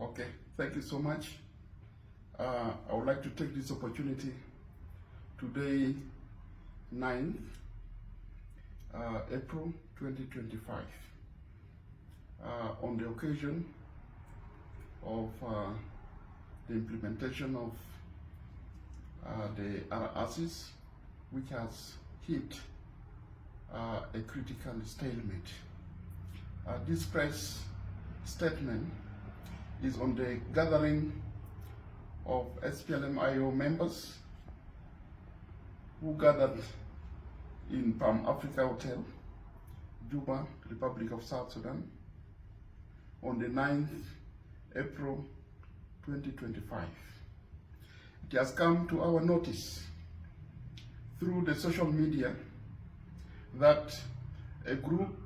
Okay, thank you so much. I would like to take this opportunity today, 9th April 2025, on the occasion of the implementation of the RRCs, which has hit a critical stalemate. This press statement is on the gathering of SPLM-IO members who gathered in Palm Africa Hotel, Juba, Republic of South Sudan, on the 9th April 2025. It has come to our notice through the social media that a group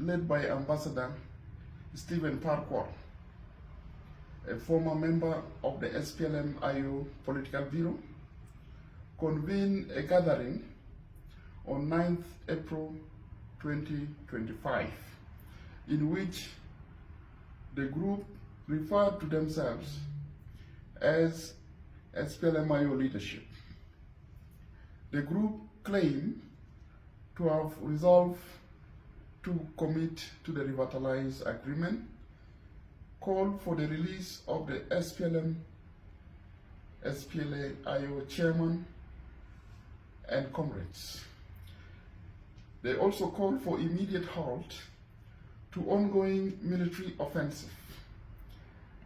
led by Ambassador Stephen Parkwall, a former member of the SPLM-IO Political Bureau, convened a gathering on 9th April 2025, in which the group referred to themselves as SPLM-IO leadership. The group claimed to have resolved to commit to the revitalized agreement, called for the release of the SPLA-IO chairman and comrades. They also called for immediate halt to ongoing military offensive.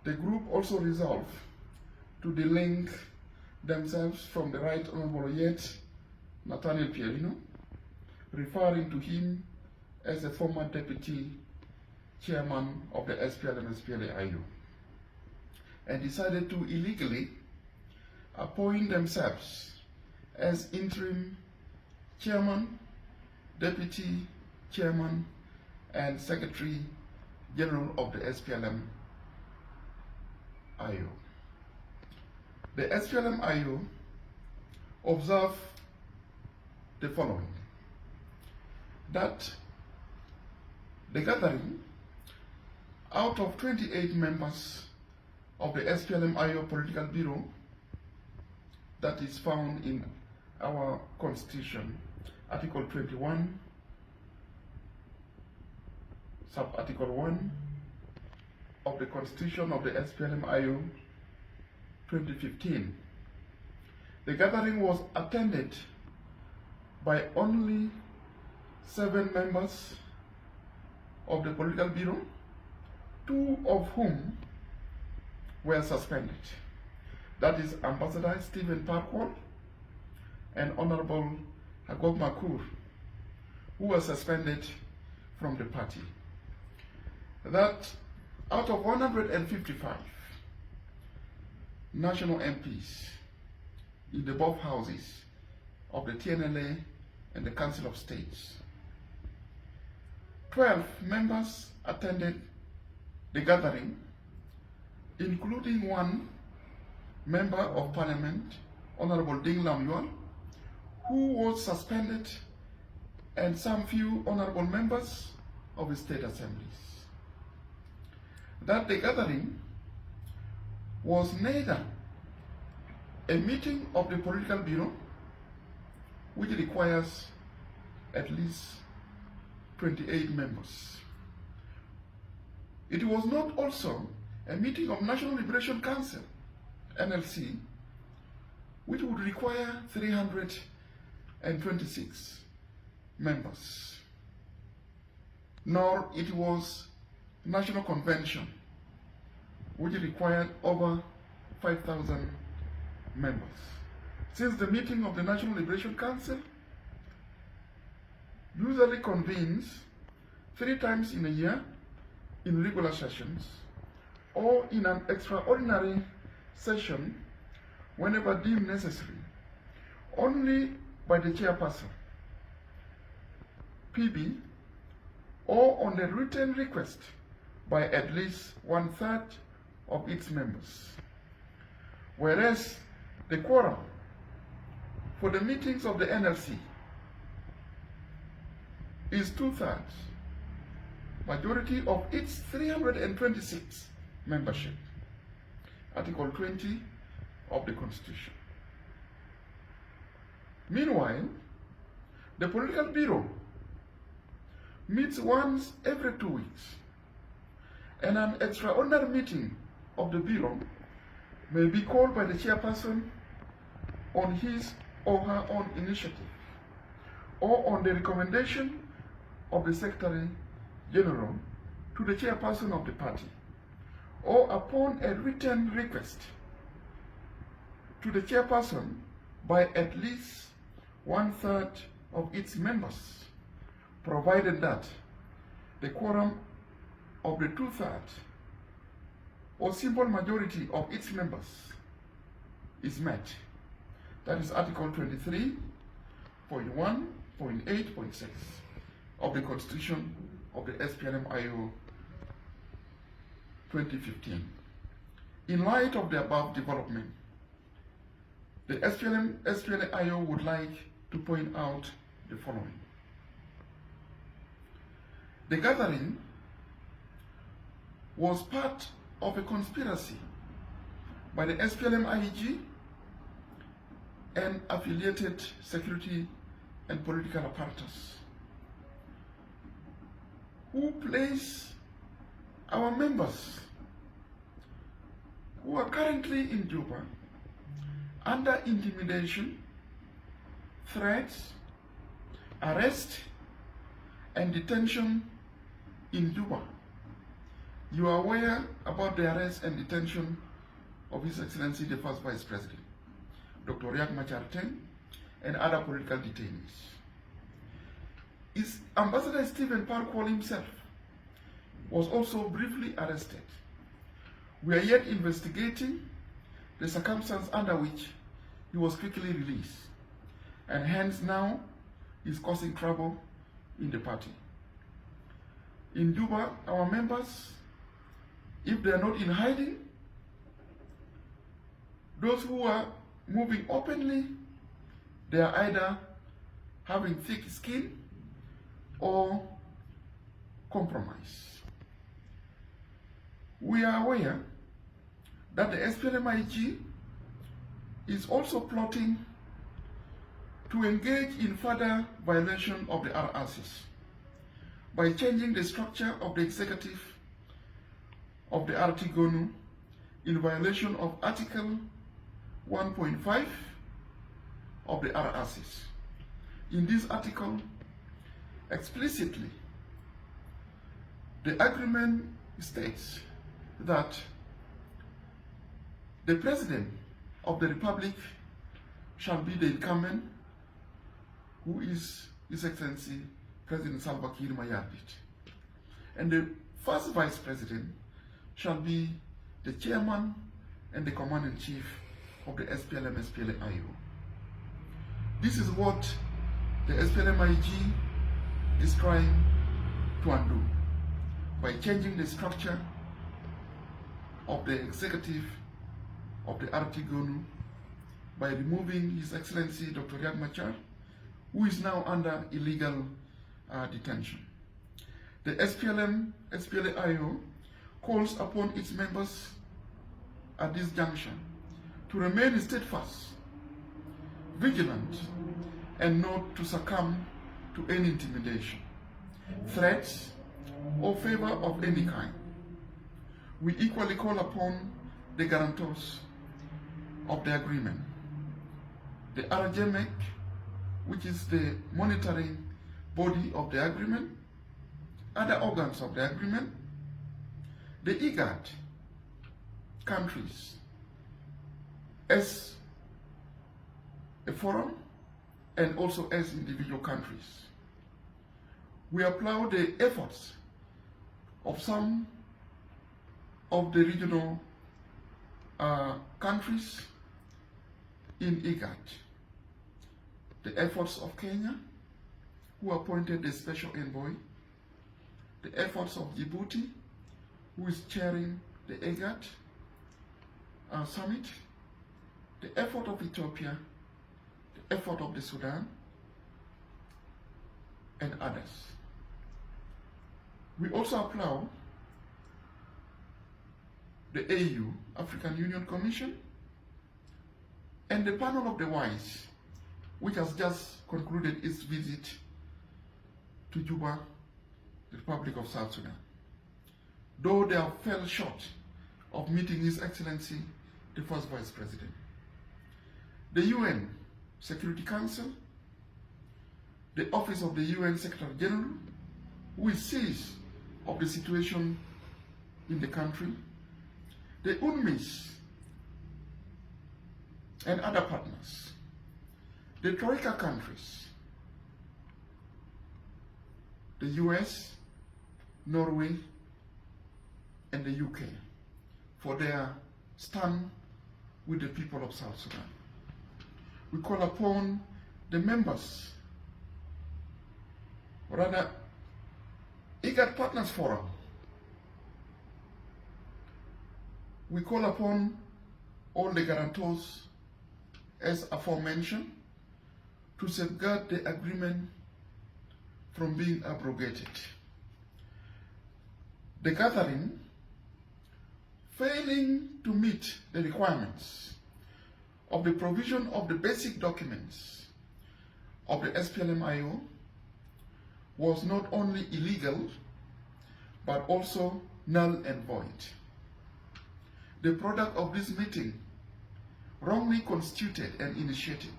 The group also resolved to delink themselves from the Right Honorable Oyet, Nathaniel, referring to him as a former deputy chairman of the SPLM-SPLA-IO, and decided to illegally appoint themselves as interim chairman, deputy chairman, and secretary general of the SPLM-IO. The SPLM-IO observe the following: that the gathering, out of 28 members of the SPLM-IO Political Bureau, that is found in our Constitution, Article 21, Sub-Article 1 of the Constitution of the SPLM-IO 2015. The gathering was attended by only 7 members of the Political Bureau, 2 of whom were suspended. That is Ambassador Stephen Parkwall and Honorable Hagop Makur, who were suspended from the party. That out of 155 national MPs in the both houses of the TNLA and the Council of States, 12 members attended the gathering, including 1 member of Parliament, Honorable Ding Lam Yuan, who was suspended, and some few honorable members of the state assemblies. That the gathering was neither a meeting of the Political Bureau, which requires at least 28 members. It was not also a meeting of National Liberation Council, NLC, which would require 326 members. Nor it was National Convention, which required over 5,000 members. Since the meeting of the National Liberation Council usually convenes 3 times in a year in regular sessions, or in an extraordinary session whenever deemed necessary, only by the chairperson, PB, or on the written request by at least 1/3 of its members. Whereas the quorum for the meetings of the NLC is 2/3, majority of its 326 membership. Article 20 of the Constitution. Meanwhile, the Political Bureau meets once every 2 weeks, and an extraordinary meeting of the Bureau may be called by the chairperson on his or her own initiative, or on the recommendation of the Secretary General to the chairperson of the party, or upon a written request to the chairperson by at least 1/3 of its members, provided that the quorum of the 2/3 or simple majority of its members is met. That is Article 23.1.8.6 of the Constitution of the SPLM-IO 2015. In light of the above development, the SPLM-IO would like to point out the following. The gathering was part of a conspiracy by the SPLM-IG and affiliated security and political apparatus, who place our members who are currently in Juba under intimidation, threats, arrest, and detention in Juba. You are aware about the arrest and detention of His Excellency the First Vice President, Dr. Riek Machar and other political detainees. His Ambassador Stephen Kuol himself was also briefly arrested. We are yet investigating the circumstances under which he was quickly released, and hence now is causing trouble in the party. In Juba, our members, if they are not in hiding, those who are moving openly, they are either having thick skin or compromise. We are aware that the SPLM-IG is also plotting to engage in further violation of the RRCs by changing the structure of the executive of the RT-GONU in violation of Article 1.5 of the RRCs. In this article, explicitly, the agreement states that the President of the Republic shall be the incumbent, who is His Excellency President Salva Kiir Mayardit, and the first Vice President shall be the Chairman and the Commander-in-Chief of the SPLM-IO. This is what the SPLM-IG is trying to undo by changing the structure of the executive of the RT-GONU, by removing His Excellency Dr. Riek Machar, who is now under illegal detention. The SPLM-IO calls upon its members at this junction to remain steadfast, vigilant, and not to succumb to any intimidation, threats, or favor of any kind. We equally call upon the guarantors of the agreement, the RJMEC, which is the monitoring body of the agreement, other organs of the agreement, the IGAD countries as a forum and also as individual countries. We applaud the efforts of some of the regional countries in IGAD. The efforts of Kenya, who appointed the special envoy, the efforts of Djibouti, who is chairing the IGAD summit, the effort of Ethiopia, the effort of the Sudan, and others. We also applaud the AU, African Union Commission, and the panel of the wise, which has just concluded its visit to Juba, the Republic of South Sudan. Though they have fell short of meeting His Excellency, the First Vice President. The UN Security Council, the Office of the UN Secretary General, who is seized of the situation in the country, the UNMISS and other partners, the Troika countries, the US, Norway, and the UK, for their stand with the people of South Sudan. We call upon the members, rather, IGAD Partners Forum. We call upon all the guarantors, as aforementioned, to safeguard the agreement from being abrogated. The gathering, failing to meet the requirements of the provision of the basic documents of the SPLM-IO, was not only illegal, but also null and void. The product of this meeting, wrongly constituted and initiated,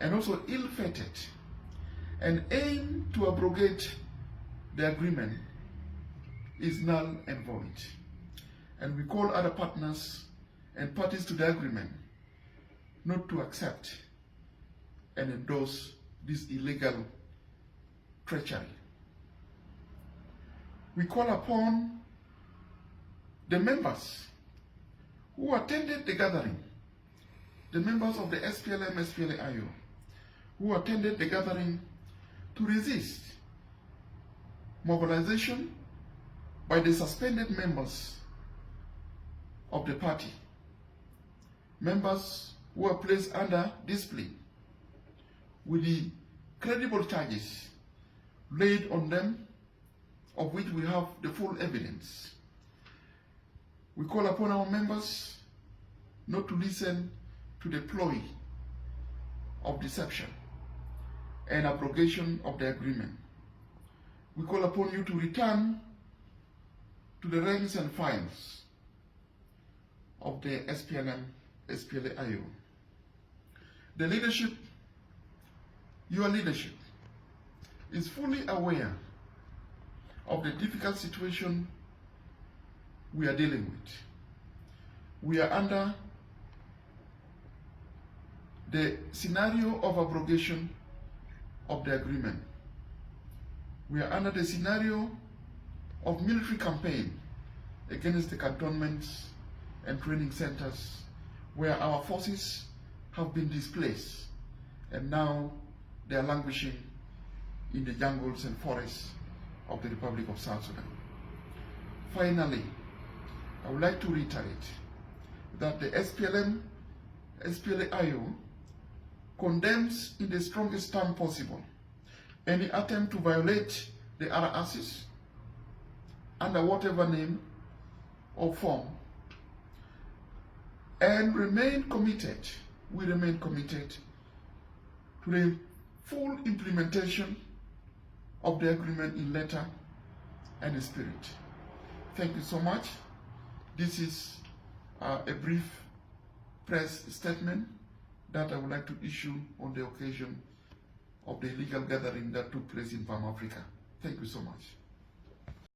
and also ill-fated, and aimed to abrogate the agreement, is null and void. And we call other partners and parties to the agreement not to accept and endorse this illegal treachery. We call upon the members who attended the gathering, the members of the SPLM, SPLA-IO, who attended the gathering, to resist mobilization by the suspended members of the party, members who were placed under discipline with the credible charges laid on them, of which we have the full evidence. We call upon our members not to listen to the ploy of deception and abrogation of the agreement. We call upon you to return to the ranks and files of the SPLM, SPLA-IO. The leadership, your leadership, is fully aware of the difficult situation we are dealing with. We are under the scenario of abrogation of the agreement. We are under the scenario of military campaign against the cantonments and training centers where our forces have been displaced, and now they are languishing in the jungles and forests of the Republic of South Sudan. Finally, I would like to reiterate that the SPLM, SPLA-IO condemns in the strongest term possible any attempt to violate the RRCs under whatever name or form, and remain committed, we remain committed to the full implementation of the agreement in letter and in spirit. Thank you so much. This is a brief press statement that I would like to issue on the occasion of the illegal gathering that took place in Palm Africa. Thank you so much.